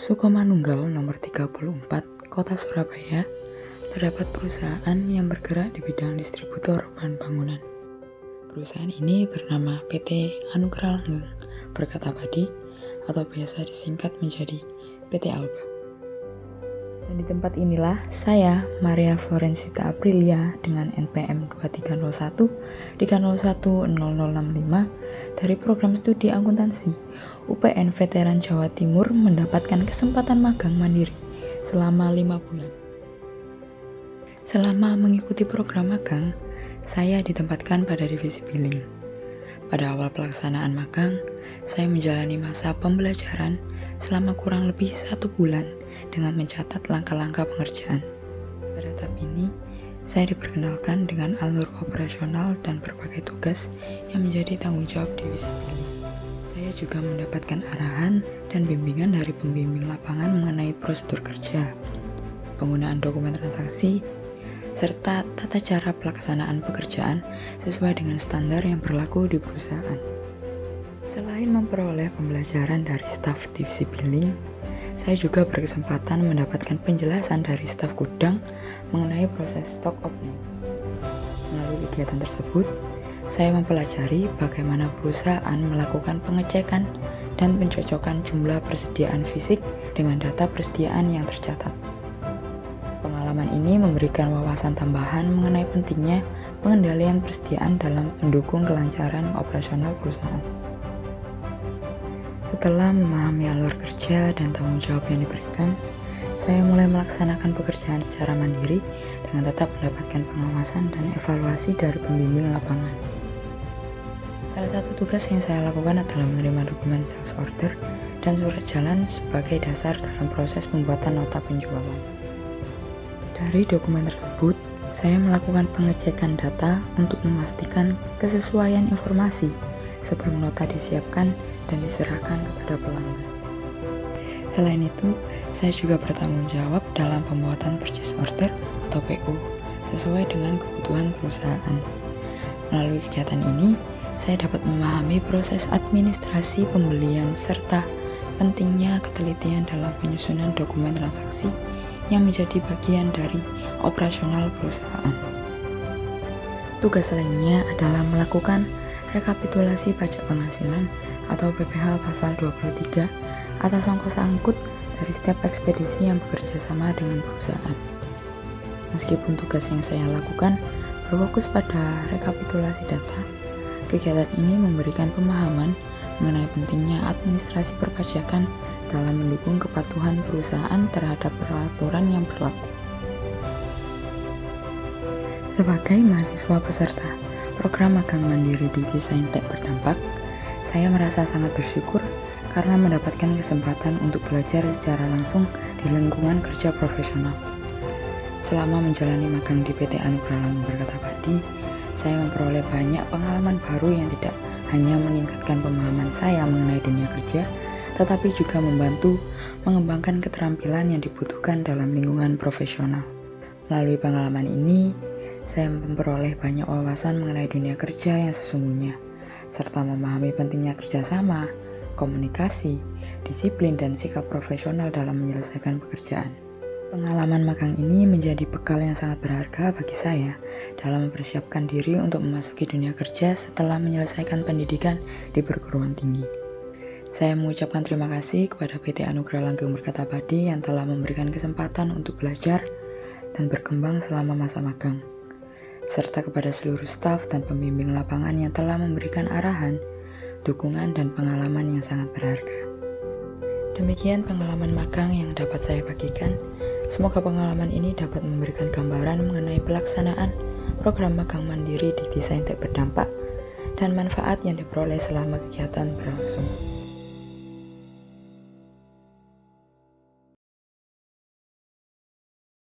Sukomanunggal nomor 34, Kota Surabaya, terdapat perusahaan yang bergerak di bidang distributor bahan bangunan. Perusahaan ini bernama PT Anugrah Langgeng Berkatabadi atau biasa disingkat menjadi PT Alba. Dan di tempat inilah saya, Maria Florensita Aprilia dengan NPM 2301-3010065 dari program studi akuntansi UPN Veteran Jawa Timur mendapatkan kesempatan magang mandiri selama 5 bulan. Selama mengikuti program magang, saya ditempatkan pada divisi billing. Pada awal pelaksanaan magang, saya menjalani masa pembelajaran selama kurang lebih 1 bulan dengan mencatat langkah-langkah pengerjaan. Pada tahap ini, saya diperkenalkan dengan alur operasional dan berbagai tugas yang menjadi tanggung jawab divisi billing. Saya juga mendapatkan arahan dan bimbingan dari pembimbing lapangan mengenai prosedur kerja, penggunaan dokumen transaksi, serta tata cara pelaksanaan pekerjaan sesuai dengan standar yang berlaku di perusahaan. Selain memperoleh pembelajaran dari staf divisi billing, saya juga berkesempatan mendapatkan penjelasan dari staf gudang mengenai proses stock opening. Melalui kegiatan tersebut, saya mempelajari bagaimana perusahaan melakukan pengecekan dan pencocokan jumlah persediaan fisik dengan data persediaan yang tercatat. Pengalaman ini memberikan wawasan tambahan mengenai pentingnya pengendalian persediaan dalam mendukung kelancaran operasional perusahaan. Setelah memahami alur kerja dan tanggung jawab yang diberikan, saya mulai melaksanakan pekerjaan secara mandiri dengan tetap mendapatkan pengawasan dan evaluasi dari pembimbing lapangan. Salah satu tugas yang saya lakukan adalah menerima dokumen sales order dan surat jalan sebagai dasar dalam proses pembuatan nota penjualan. Dari dokumen tersebut, saya melakukan pengecekan data untuk memastikan kesesuaian informasi sebelum nota disiapkan dan diserahkan kepada pelanggan. Selain itu, saya juga bertanggung jawab dalam pembuatan purchase order atau PO sesuai dengan kebutuhan perusahaan. Melalui kegiatan ini, saya dapat memahami proses administrasi pembelian serta pentingnya ketelitian dalam penyusunan dokumen transaksi yang menjadi bagian dari operasional perusahaan. Tugas lainnya adalah melakukan rekapitulasi pajak penghasilan atau PPh pasal 23 atas ongkos angkut dari setiap ekspedisi yang bekerja sama dengan perusahaan. Meskipun tugas yang saya lakukan berfokus pada rekapitulasi data, kegiatan ini memberikan pemahaman mengenai pentingnya administrasi perpajakan dalam mendukung kepatuhan perusahaan terhadap peraturan yang berlaku. Sebagai mahasiswa peserta program magang mandiri di Desain Tech Berdampak, saya merasa sangat bersyukur karena mendapatkan kesempatan untuk belajar secara langsung di lingkungan kerja profesional. Selama menjalani magang di PT Anugrah Langgeng Berkatabadi, saya memperoleh banyak pengalaman baru yang tidak hanya meningkatkan pemahaman saya mengenai dunia kerja, tetapi juga membantu mengembangkan keterampilan yang dibutuhkan dalam lingkungan profesional. Melalui pengalaman ini, saya memperoleh banyak wawasan mengenai dunia kerja yang sesungguhnya, serta memahami pentingnya kerjasama, komunikasi, disiplin, dan sikap profesional dalam menyelesaikan pekerjaan. Pengalaman magang ini menjadi bekal yang sangat berharga bagi saya dalam mempersiapkan diri untuk memasuki dunia kerja setelah menyelesaikan pendidikan di perguruan tinggi. Saya mengucapkan terima kasih kepada PT Anugrah Langgeng Berkatabadi yang telah memberikan kesempatan untuk belajar dan berkembang selama masa magang, serta kepada seluruh staf dan pembimbing lapangan yang telah memberikan arahan, dukungan, dan pengalaman yang sangat berharga. Demikian pengalaman magang yang dapat saya bagikan. Semoga pengalaman ini dapat memberikan gambaran mengenai pelaksanaan program magang mandiri di Desain Tech Berdampak dan manfaat yang diperoleh selama kegiatan berlangsung.